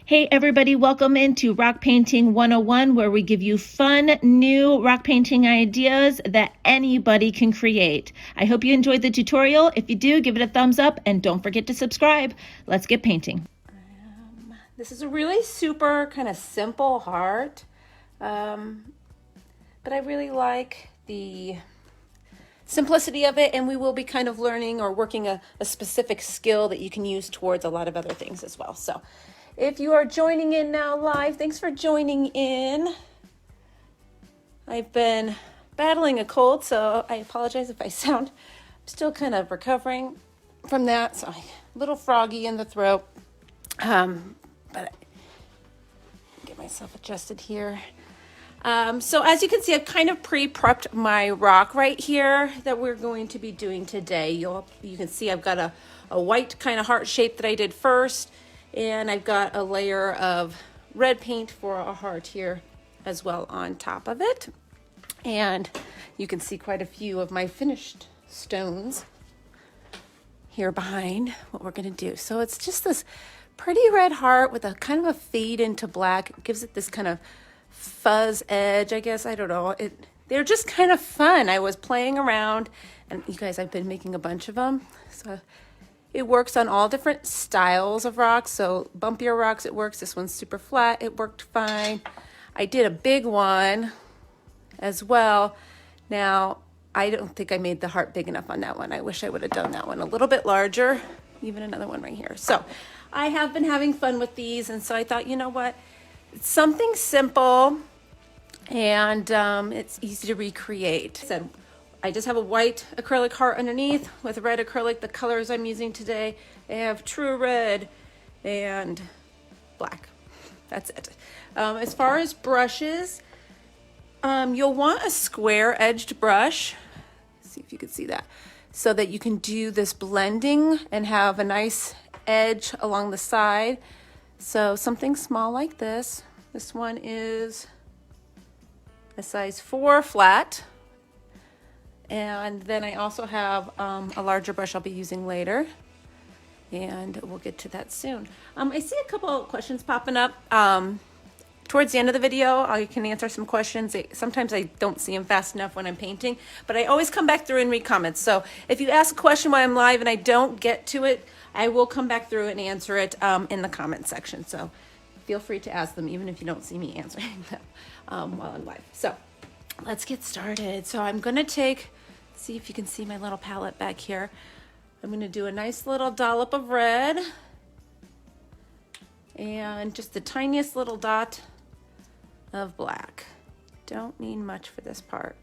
Hey everybody, welcome into Rock Painting 101, where we give you fun, new rock painting ideas that anybody can create. I hope you enjoyed the tutorial. If you do, give it a thumbs up and don't forget to subscribe. Let's get painting. This is a really super kind of simple heart, but I really like the simplicity of it, and we will be kind of learning or working a specific skill that you can use towards a lot of other things as well. So if you are joining in now live, thanks for joining in. I've been battling a cold, so I apologize if I sound, I'm still kind of recovering from that, so I'm a little froggy in the throat, but get myself adjusted here. So as you can see, I've kind of pre-prepped my rock right here that we're going to be doing today. You can see I've got a white kind of heart shape that I did first, and I've got a layer of red paint for a heart here as well on top of it. And you can see quite a few of my finished stones here behind what we're going to do. So it's just this pretty red heart with a kind of a fade into black. It gives it this kind of fuzz edge, I guess. I don't know. They're just kind of fun. I was playing around, and you guys, I've been making a bunch of them. So it works on all different styles of rocks. So bumpier rocks, it works. This one's super flat. It worked fine. I did a big one as well. Now, I don't think I made the heart big enough on that one. I wish I would have done that one a little bit larger. Even another one right here. So I have been having fun with these, and so I thought, you know what? It's something simple, and it's easy to recreate. I just have a white acrylic heart underneath with red acrylic. The colors I'm using today, they have true red and black. That's it. As far as brushes, you'll want a square edged brush. Let's see if you can see that, so that you can do this blending and have a nice edge along the side. So something small like this. This one is a size 4 flat. And then I also have a larger brush I'll be using later, and we'll get to that soon. I see a couple of questions popping up. Towards the end of the video, I can answer some questions. Sometimes I don't see them fast enough when I'm painting, but I always come back through and read comments. So if you ask a question while I'm live and I don't get to it, I will come back through and answer it in the comment section. So feel free to ask them, even if you don't see me answering them while I'm live. So let's get started. So I'm going to see if you can see my little palette back here. I'm going to do a nice little dollop of red and just the tiniest little dot of black. Don't need much for this part.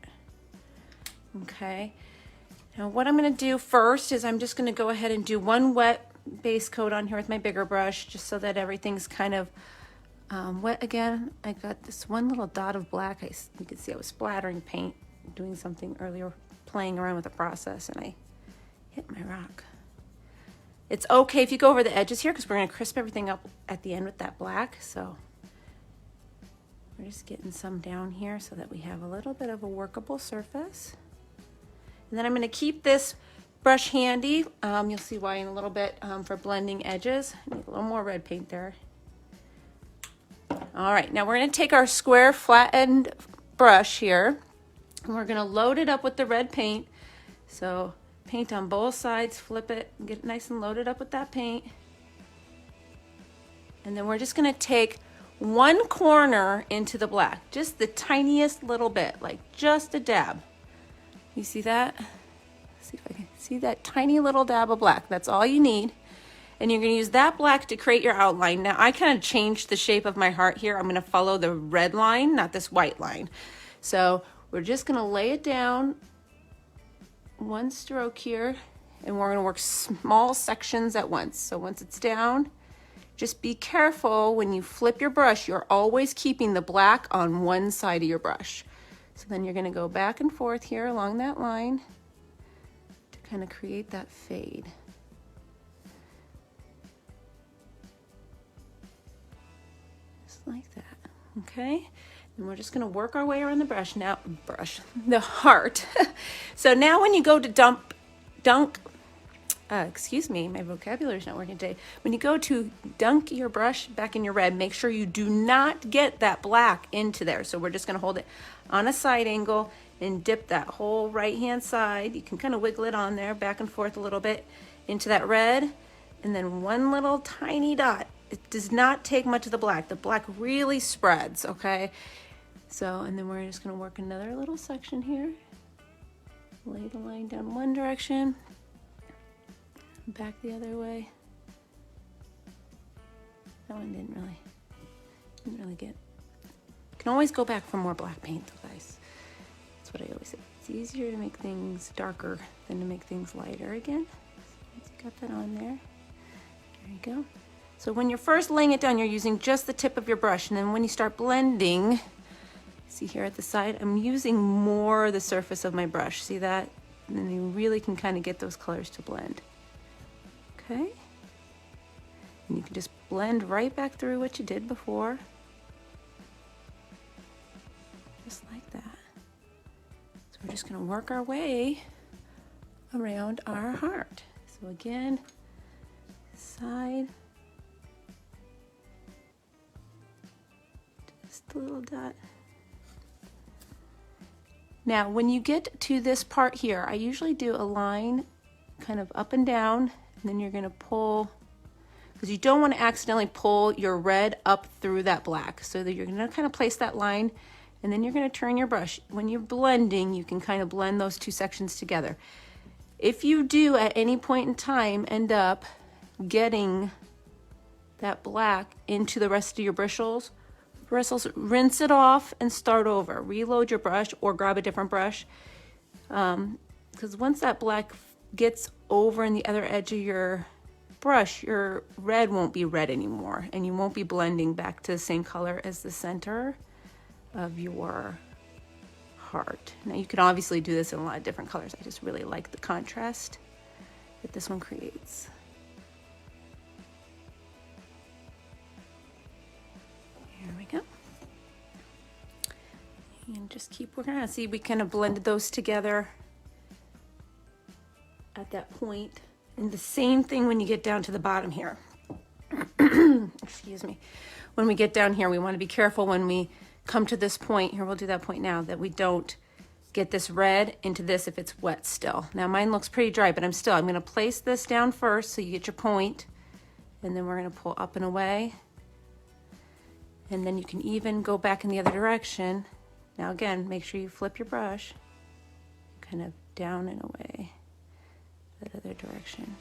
Okay. Now what I'm going to do first is I'm just going to go ahead and do one wet base coat on here with my bigger brush, just so that everything's kind of wet again. I got this one little dot of black. You can see I was splattering paint, doing something earlier, playing around with the process, and I hit my rock. It's okay if you go over the edges here, because we're going to crisp everything up at the end with that black. So we're just getting some down here so that we have a little bit of a workable surface. And then I'm going to keep this brush handy. You'll see why in a little bit, for blending edges. I need a little more red paint there. All right, now we're going to take our square flat end brush here, and we're going to load it up with the red paint. So paint on both sides, flip it, and get it nice and loaded up with that paint. And then we're just going to take one corner into the black, just the tiniest little bit, like just a dab. You see that? See if I can see that tiny little dab of black. That's all you need. And you're going to use that black to create your outline. Now I kind of changed the shape of my heart here. I'm going to follow the red line, not this white line. So we're just going to lay it down one stroke here, and we're going to work small sections at once. So once it's down, just be careful when you flip your brush, you're always keeping the black on one side of your brush. So then you're going to go back and forth here along that line to kind of create that fade. Just like that, okay? And we're just going to work our way around the the heart. So now when you go to dunk excuse me, my vocabulary's not working today. When you go to dunk your brush back in your red, make sure you do not get that black into there. So we're just gonna hold it on a side angle and dip that whole right-hand side. You can kind of wiggle it on there, back and forth a little bit into that red, and then one little tiny dot. It does not take much of the black. The black really spreads, okay? So, and then we're just gonna work another little section here. Lay the line down one direction, back the other way. That one didn't really get. You can always go back for more black paint, though, guys. That's what I always say. It's easier to make things darker than to make things lighter again. So once you got that on there you go. So when you're first laying it down, you're using just the tip of your brush, and then when you start blending, see here at the side, I'm using more the surface of my brush. See that? And then you really can kind of get those colors to blend. Okay? And you can just blend right back through what you did before. Just like that. So we're just going to work our way around our heart. So again, side. Just a little dot. Now, when you get to this part here, I usually do a line kind of up and down, and then you're going to pull, because you don't want to accidentally pull your red up through that black. So that you're going to kind of place that line, and then you're going to turn your brush. When you're blending, you can kind of blend those two sections together. If you do at any point in time end up getting that black into the rest of your bristles, rinse it off and start over. Reload your brush or grab a different brush, because once that black gets over in the other edge of your brush, your red won't be red anymore, and you won't be blending back to the same color as the center of your heart. Now you can obviously do this in a lot of different colors. I just really like the contrast that this one creates. Here we go. And just keep working on it. See, we kind of blended those together at that point. And the same thing when you get down to the bottom here. Excuse me. When we get down here, we want to be careful when we come to this point. Here, we'll do that point now, that we don't get this red into this if it's wet still. Now mine looks pretty dry, but I'm going to place this down first so you get your point, and then we're going to pull up and away. And then you can even go back in the other direction. Now again, make sure you flip your brush, kind of down and away, that other direction.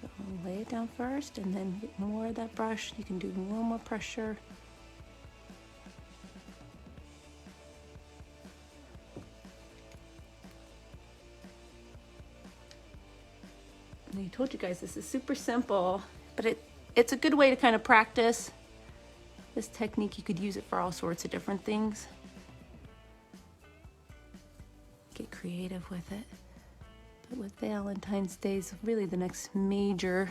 So lay it down first, and then get more of that brush. You can do a little more pressure. And I told you guys this is super simple, but it's a good way to kind of practice this technique. You could use it for all sorts of different things. Get creative with it. But with Valentine's Day is really the next major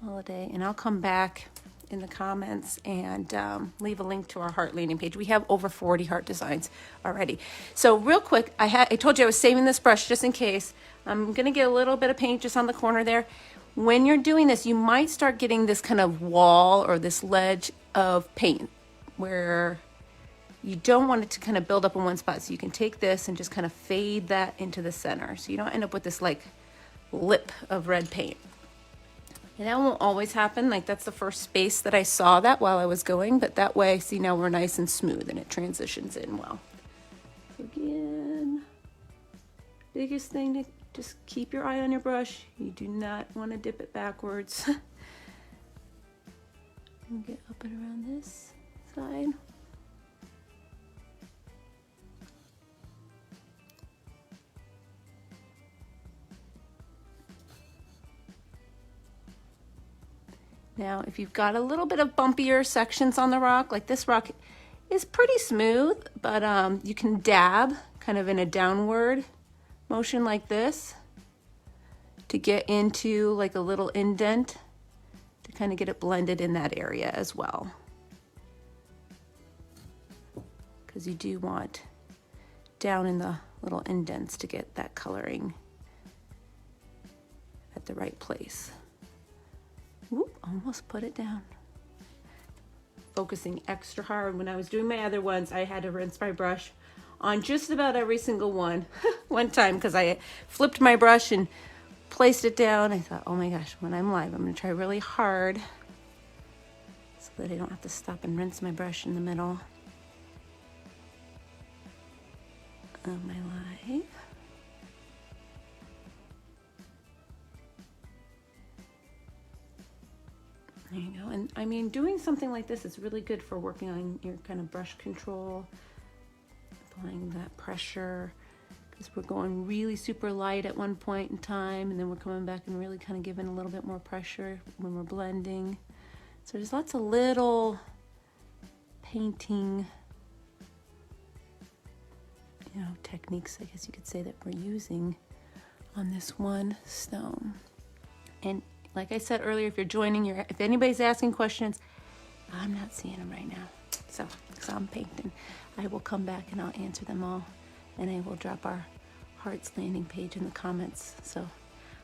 holiday, and I'll come back in the comments and leave a link to our heart landing page. We have over 40 heart designs already. So real quick, I told you I was saving this brush just in case. I'm gonna get a little bit of paint just on the corner there. When you're doing this, you might start getting this kind of wall or this ledge of paint where you don't want it to kind of build up in one spot. So you can take this and just kind of fade that into the center, so you don't end up with this like lip of red paint. And that won't always happen. Like, that's the first space that I saw that while I was going, but that way, see, now we're nice and smooth and it transitions in well. So again, biggest thing to just keep your eye on your brush. You do not want to dip it backwards. And get up and around this side. Now, if you've got a little bit of bumpier sections on the rock, like this rock is pretty smooth, but you can dab kind of in a downward motion like this to get into like a little indent to kind of get it blended in that area as well. Because you do want down in the little indents to get that coloring at the right place. Whoop, almost put it down. Focusing extra hard. When I was doing my other ones, I had to rinse my brush on just about every single one one time because I flipped my brush and placed it down. I thought, oh my gosh, when I'm live, I'm going to try really hard so that I don't have to stop and rinse my brush in the middle of my live. There you go. And I mean, doing something like this is really good for working on your kind of brush control, applying that pressure, because we're going really super light at one point in time, and then we're coming back and really kind of giving a little bit more pressure when we're blending. So there's lots of little painting, you know, techniques, I guess you could say, that we're using on this one stone. And like I said earlier, if you're joining, if anybody's asking questions, I'm not seeing them right now. So I'm painting. I will come back and I'll answer them all. And I will drop our hearts landing page in the comments. So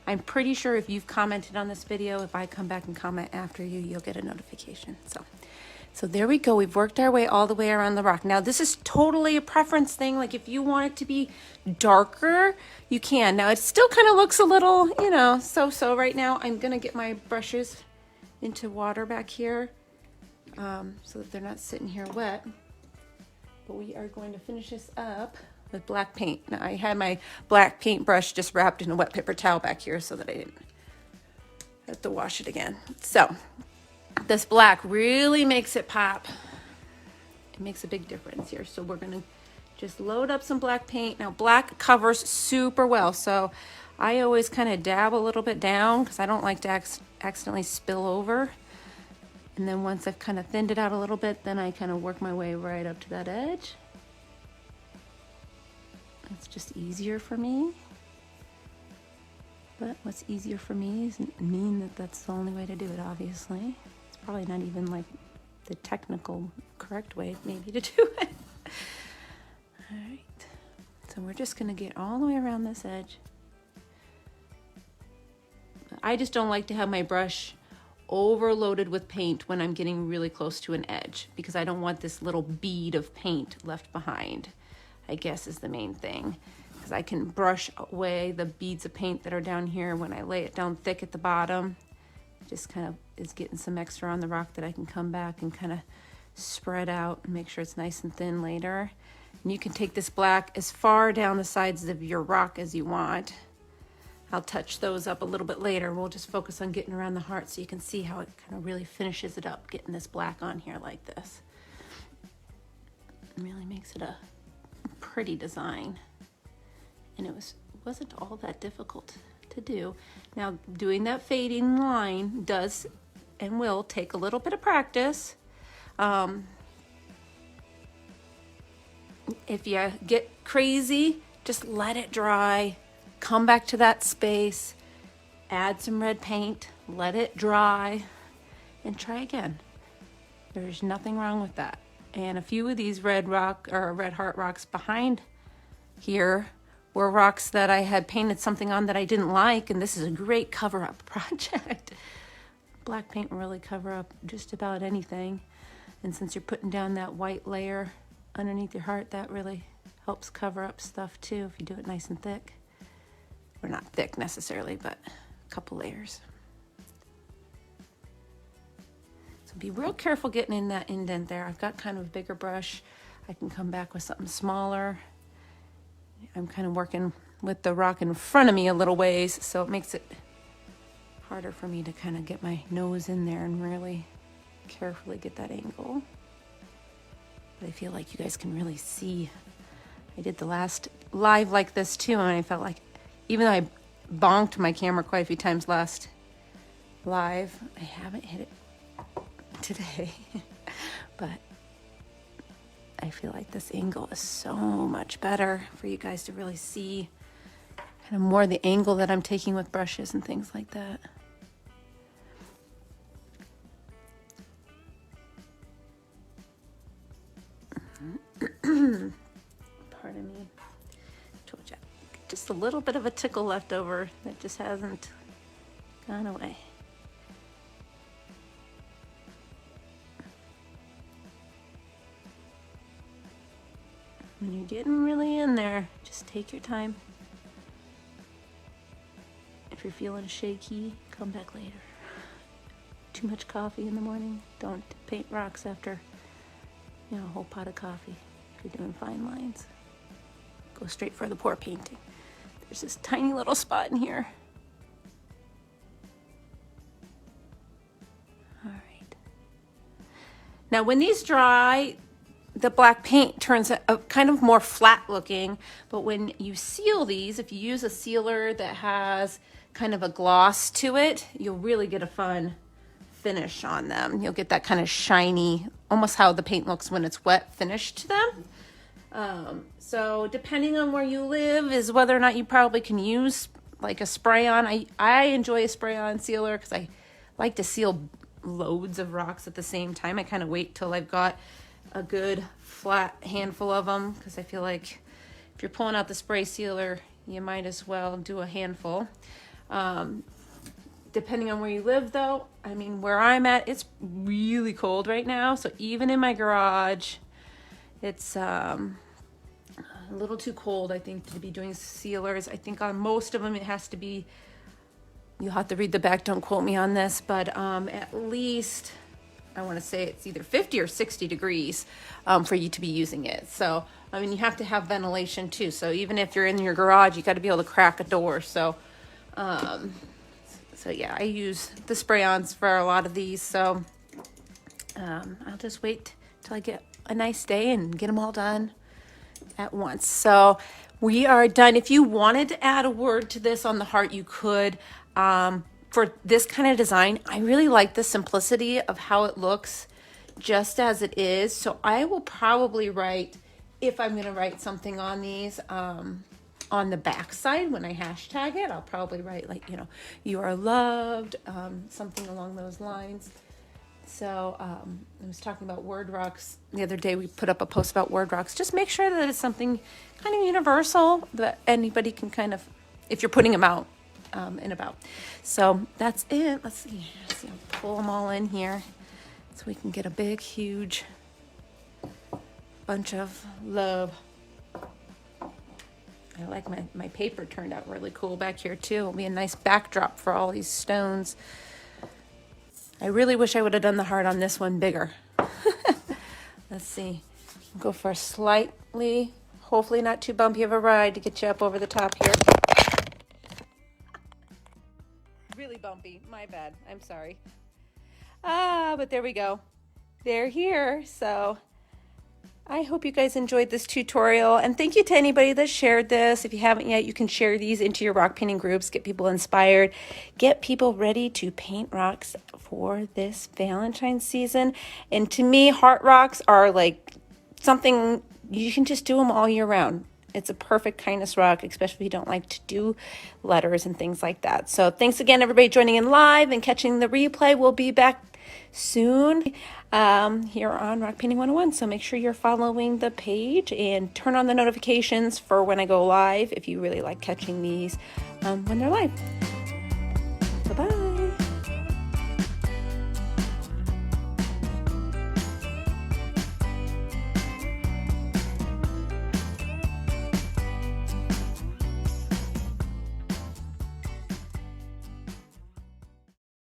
I'm pretty sure if you've commented on this video, if I come back and comment after you, you'll get a notification. So there we go. We've worked our way all the way around the rock. Now this is totally a preference thing. Like if you want it to be darker, you can. Now it still kind of looks a little, you know, so right now. I'm gonna get my brushes into water back here so that they're not sitting here wet. But we are going to finish this up with black paint. Now I had my black paint brush just wrapped in a wet paper towel back here so that I didn't have to wash it again. So this black really makes it pop. It makes a big difference here. So we're gonna just load up some black paint. Now black covers super well, so I always kind of dab a little bit down because I don't like to accidentally spill over. And then once I've kind of thinned it out a little bit, then I kind of work my way right up to that edge. It's just easier for me. But what's easier for me doesn't mean that that's the only way to do it, obviously. It's probably not even like the technical correct way maybe to do it. All right, so we're just gonna get all the way around this edge. I just don't like to have my brush overloaded with paint when I'm getting really close to an edge because I don't want this little bead of paint left behind, I guess is the main thing. Because I can brush away the beads of paint that are down here when I lay it down thick at the bottom. It just kind of is getting some extra on the rock that I can come back and kind of spread out and make sure it's nice and thin later. And you can take this black as far down the sides of your rock as you want. I'll touch those up a little bit later. We'll just focus on getting around the heart so you can see how it kind of really finishes it up, getting this black on here like this. It really makes it a pretty design. And it wasn't all that difficult to do. Now, doing that fading line does and will take a little bit of practice. If you get crazy, just let it dry. Come back to that space, add some red paint, let it dry, and try again. There's nothing wrong with that. And a few of these red heart rocks behind here were rocks that I had painted something on that I didn't like, and this is a great cover-up project. Black paint will really cover up just about anything. And since you're putting down that white layer underneath your heart, that really helps cover up stuff too if you do it nice and thick. Or not thick necessarily, but a couple layers. So be real careful getting in that indent there. I've got kind of a bigger brush. I can come back with something smaller. I'm kind of working with the rock in front of me a little ways, so it makes it harder for me to kind of get my nose in there and really carefully get that angle. But I feel like you guys can really see. I did the last live like this too, and I felt like, even though I bonked my camera quite a few times last live, I haven't hit it today. But I feel like this angle is so much better for you guys to really see kind of more the angle that I'm taking with brushes and things like that. Pardon me. just a little bit of a tickle left over that just hasn't gone away. When you're getting really in there, just take your time. If you're feeling shaky, come back later. Too much coffee in the morning, don't paint rocks after, you know, a whole pot of coffee. If you're doing fine lines, go straight for the pour painting. There's this tiny little spot in here. All right. Now when these dry, the black paint turns kind of more flat looking, but when you seal these, if you use a sealer that has kind of a gloss to it, you'll really get a fun finish on them. You'll get that kind of shiny, almost how the paint looks when it's wet finish to them. So depending on where you live is whether or not you probably can use like a spray-on. I enjoy a spray-on sealer because I like to seal loads of rocks at the same time. I kind of wait till I've got a good flat handful of them because I feel like if you're pulling out the spray sealer, you might as well do a handful. Depending on where you live though, I mean, where I'm at, it's really cold right now. So even in my garage, it's a little too cold, I think, to be doing sealers. I think on most of them, it has to be, you'll have to read the back, don't quote me on this, but at least, I want to say it's either 50 or 60 degrees for you to be using it. So, I mean, you have to have ventilation too. So even if you're in your garage, you got to be able to crack a door. So, so yeah, I use the spray-ons for a lot of these. So I'll just wait till I get a nice day and get them all done at once. So we are done. If you wanted to add a word to this on the heart, you could. For this kind of design, I really like the simplicity of how it looks just as it is. So I will probably write, if I'm going to write something on these, on the back side when I hashtag it, I'll probably write like, you know, you are loved, something along those lines. So I was talking about word rocks the other day. We put up a post about word rocks. Just make sure that it's something kind of universal that anybody can kind of, if you're putting them out and about. So that's it. Let's see. I'll pull them all in here so we can get a big, huge bunch of love. I like my paper turned out really cool back here too. It'll be a nice backdrop for all these stones. I really wish I would have done the heart on this one bigger. Let's see. I'll go for a slightly, hopefully not too bumpy of a ride to get you up over the top here. Really bumpy. My bad. I'm sorry. But there we go. They're here. So I hope you guys enjoyed this tutorial, and thank you to anybody that shared this. If you haven't yet, you can share these into your rock painting groups, get people inspired, get people ready to paint rocks for this Valentine season. And to me, heart rocks are like something you can just do them all year round. It's a perfect kindness rock, especially if you don't like to do letters and things like that. So thanks again, everybody joining in live and catching the replay. We'll be back soon here on Rock Painting 101. So make sure you're following the page and turn on the notifications for when I go live if you really like catching these when they're live.